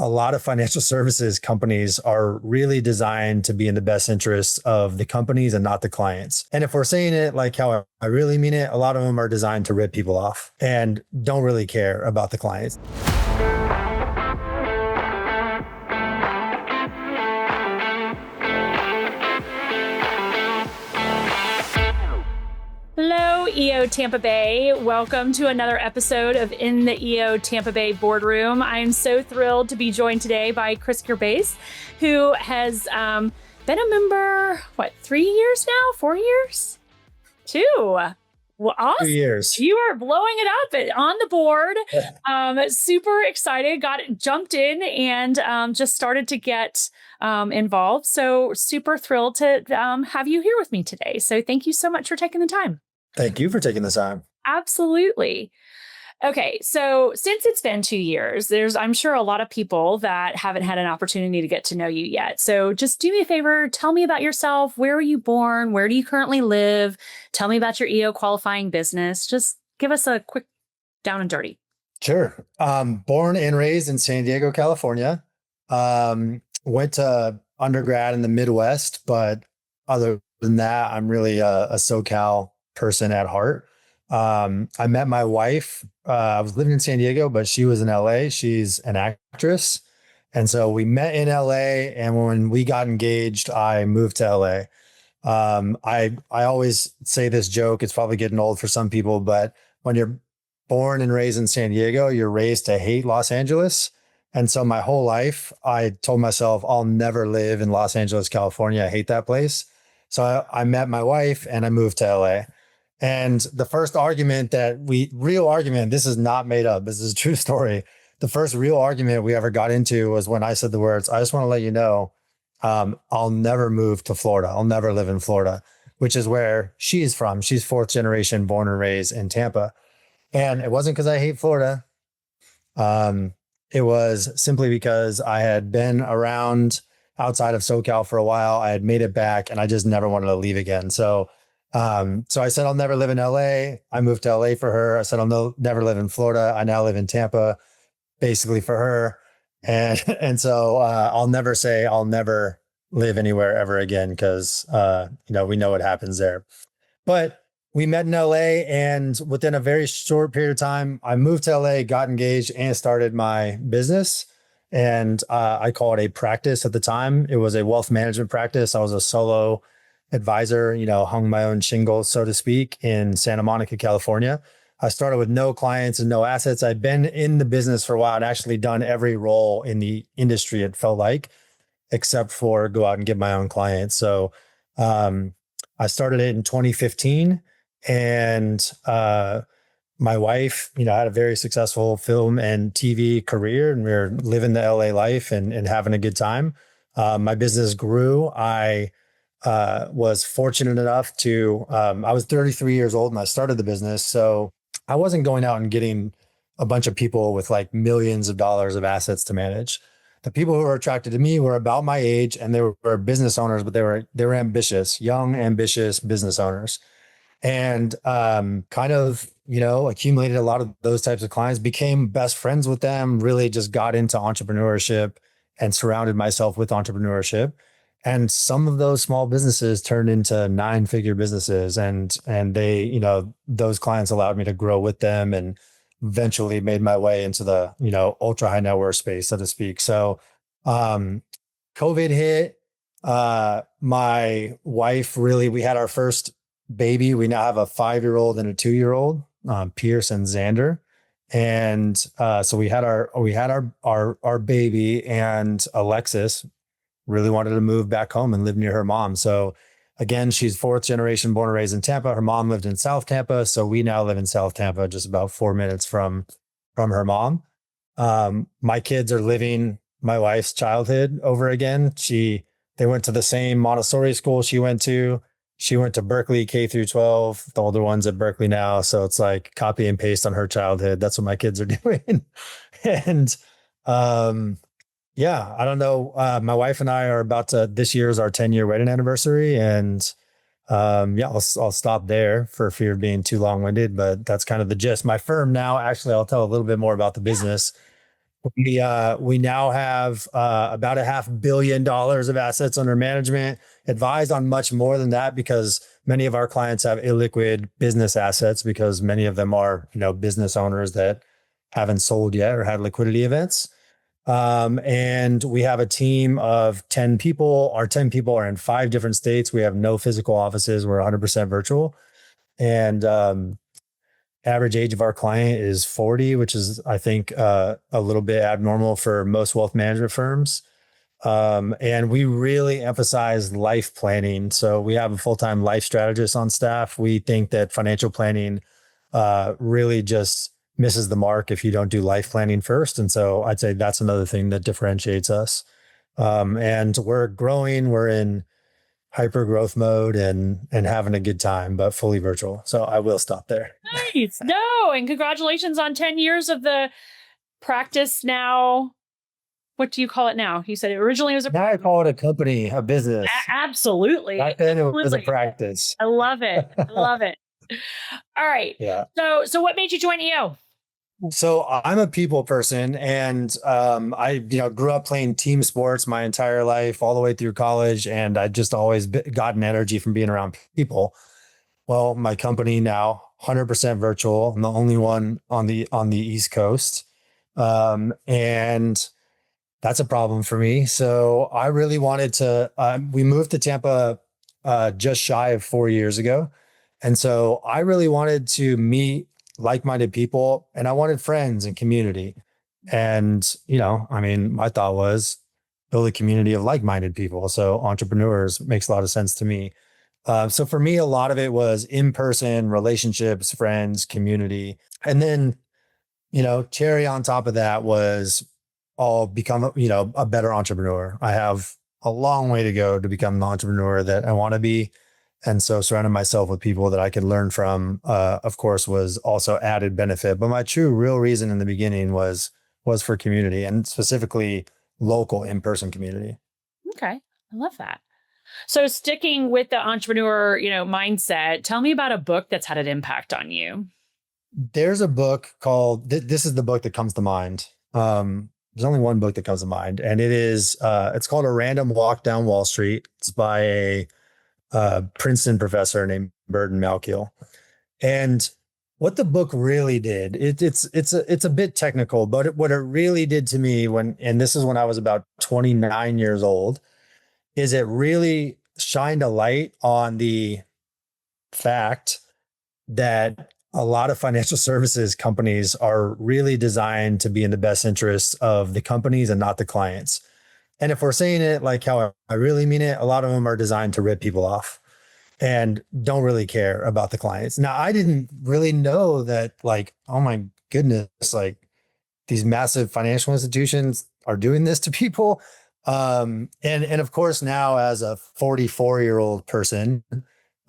a lot of financial services companies are really designed to be in the best interest of the companies and not the clients. And if we're saying it like how I really mean it, a lot of them are designed to rip people off and don't really care about the clients. Hello, EO Tampa Bay. Welcome to another episode of In the EO Tampa Bay Boardroom. I'm so thrilled to be joined today by Chris Girbés, who has been a member, 3 years now? 4 years? 2. Well, awesome. 2 years. You are blowing it up on the board. Super excited, jumped in and just started to get involved. So super thrilled to have you here with me today. So thank you so much for taking the time. Thank you for taking the time. Absolutely. Okay, so since it's been 2 years, there's, I'm sure, a lot of people that haven't had an opportunity to get to know you yet. So just do me a favor, tell me about yourself. Where were you born? Where do you currently live? Tell me about your EO qualifying business. Just give us a quick down and dirty. Sure. Born and raised in San Diego, California. Went to undergrad in the Midwest, but other than that, I'm really a SoCal person at heart. I met my wife. I was living in San Diego, but she was in LA. She's an actress. And so we met in LA. And when we got engaged, I moved to LA. I always say this joke, it's probably getting old for some people, but when you're born and raised in San Diego, you're raised to hate Los Angeles. And so my whole life, I told myself, I'll never live in Los Angeles, California. I hate that place. So I met my wife and I moved to LA. And the first argument real argument, this is not made up, this is a true story. The first real argument we ever got into was when I said the words, I just want to let you know, I'll never move to Florida. I'll never live in Florida, which is where she's from. She's 4th generation, born and raised in Tampa. And it wasn't because I hate Florida. It was simply because I had been around outside of SoCal for a while. I had made it back and I just never wanted to leave again. So I said, I'll never live in LA. I moved to LA for her. I said, I'll never live in Florida. I now live in Tampa, basically for her. And so I'll never say I'll never live anywhere ever again because, we know what happens there. But we met in LA, and within a very short period of time, I moved to LA, got engaged, and started my business. And I call it a practice at the time. It was a wealth management practice. I was a solo advisor, hung my own shingles, so to speak, in Santa Monica, California. I started with no clients and no assets. I'd been in the business for a while and actually done every role in the industry, it felt like, except for go out and get my own clients. So I started it in 2015. And my wife, had a very successful film and TV career, and we were living the LA life and having a good time. My business grew. I was fortunate enough to, I was 33 years old and I started the business. So I wasn't going out and getting a bunch of people with like millions of dollars of assets to manage. The people who were attracted to me were about my age and they were business owners, but they were ambitious, young, ambitious business owners. And accumulated a lot of those types of clients, became best friends with them, really just got into entrepreneurship and surrounded myself with entrepreneurship. And some of those small businesses turned into 9-figure businesses. And they, those clients allowed me to grow with them and eventually made my way into the, ultra high net worth space, so to speak. So COVID hit. My wife we had our first baby. We now have a 5-year-old and a 2-year-old, Pierce and Xander. And so we had our baby, and Alexis really wanted to move back home and live near her mom. So again, she's 4th generation, born and raised in Tampa. Her mom lived in South Tampa. So we now live in South Tampa, just about 4 minutes from her mom. My kids are living my wife's childhood over again. They went to the same Montessori school she went to. She went to Berkeley K through 12. The older one's at Berkeley now. So it's like copy and paste on her childhood. That's what my kids are doing. And I don't know. My wife and I are this year's our 10-year wedding anniversary. And I'll stop there for fear of being too long-winded, but that's kind of the gist. My firm now, actually, I'll tell a little bit more about the business. We now have about $500 million of assets under management, advised on much more than that because many of our clients have illiquid business assets because many of them are, business owners that haven't sold yet or had liquidity events. And we have a team of 10 people. Our 10 people are in 5 different states. We have no physical offices. We're 100% virtual. And average age of our client is 40, which is, I think, a little bit abnormal for most wealth management firms. And we really emphasize life planning. So we have a full-time life strategist on staff. We think that financial planning really just misses the mark if you don't do life planning first. And so I'd say that's another thing that differentiates us. And we're growing. We're in hyper growth mode and having a good time, but fully virtual. So I will stop there. Nice. No, and congratulations on 10 years of the practice now. What do you call it now? You said it originally was a Now I call it a company, a business. Absolutely. Back then it was a Absolutely. practice. I love it. I love it. All right. Yeah. So what made you join EO? So I'm a people person, and I grew up playing team sports my entire life, all the way through college, and I just always gotten energy from being around people. Well, my company now 100% virtual. I'm the only one on the East Coast, and that's a problem for me. So I really wanted to. We moved to Tampa just shy of 4 years ago, and so I really wanted to meet like-minded people, and I wanted friends and community. And I mean, my thought was build a community of like-minded people. So entrepreneurs makes a lot of sense to me. So for me, a lot of it was in-person relationships, friends, community, and then cherry on top of that was I'll become, a better entrepreneur. I have a long way to go to become the entrepreneur that I want to be. And so surrounding myself with people that I could learn from, of course, was also added benefit. But my true real reason in the beginning was for community, and specifically local in-person community. Okay. I love that. So sticking with the entrepreneur, mindset, tell me about a book that's had an impact on you. There's a book called this is the book that comes to mind. There's only one book that comes to mind, and it's called A Random Walk Down Wall Street. It's by a Princeton professor named Burton Malkiel. And what the book really did, it's a bit technical, but what it really did to me and this is when I was about 29 years old, is it really shined a light on the fact that a lot of financial services companies are really designed to be in the best interest of the companies and not the clients. And if we're saying it like how I really mean it, a lot of them are designed to rip people off and don't really care about the clients. Now, I didn't really know that, like, oh my goodness, like these massive financial institutions are doing this to people. And of course, now as a 44-year-old person,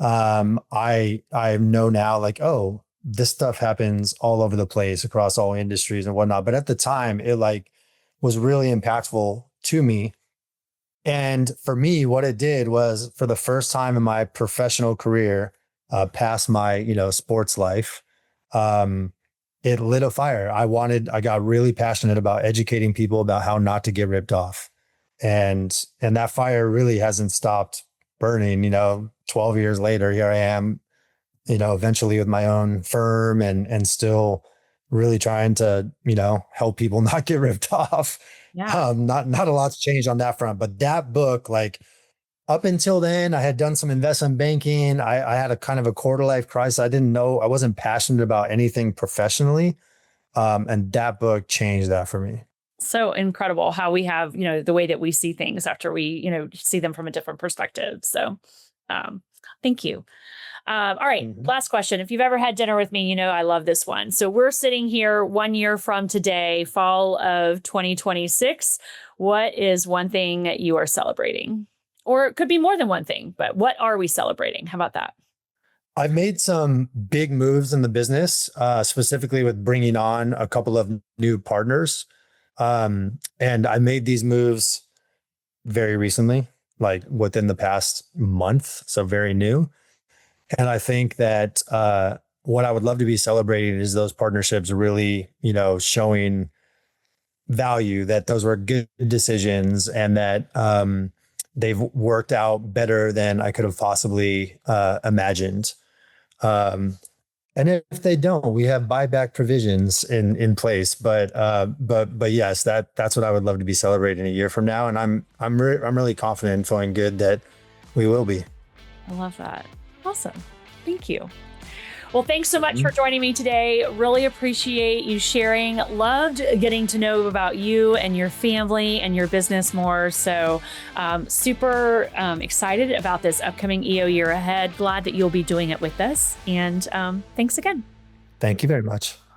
I know now, like, oh, this stuff happens all over the place across all industries and whatnot. But at the time, it like was really impactful to me. And for me, what it did was, for the first time in my professional career, past my, sports life, um, it lit a fire. I got really passionate about educating people about how not to get ripped off. And that fire really hasn't stopped burning. 12 years later, here I am, eventually with my own firm and still really trying to, help people not get ripped off. Yeah. Not a lot's changed on that front, but that book, like up until then, I had done some investment banking. I had a kind of a quarter life crisis. I wasn't passionate about anything professionally. And that book changed that for me. So incredible how we have, the way that we see things after we, see them from a different perspective. So thank you. All right. Mhm. Last question. If you've ever had dinner with me, I love this one. So we're sitting here 1 year from today, fall of 2026. What is one thing you are celebrating? Or it could be more than one thing, but what are we celebrating? How about that? I've made some big moves in the business, specifically with bringing on a couple of new partners. And I made these moves very recently, like within the past month. So very new. And I think that what I would love to be celebrating is those partnerships really, showing value that those were good decisions and that they've worked out better than I could have possibly imagined. And if they don't, we have buyback provisions in place. But yes, that's what I would love to be celebrating a year from now, and I'm really confident and feeling good that we will be. I love that. Awesome. Thank you. Well, thanks so much for joining me today. Really appreciate you sharing. Loved getting to know about you and your family and your business more. So super excited about this upcoming EO year ahead. Glad that you'll be doing it with us. And thanks again. Thank you very much.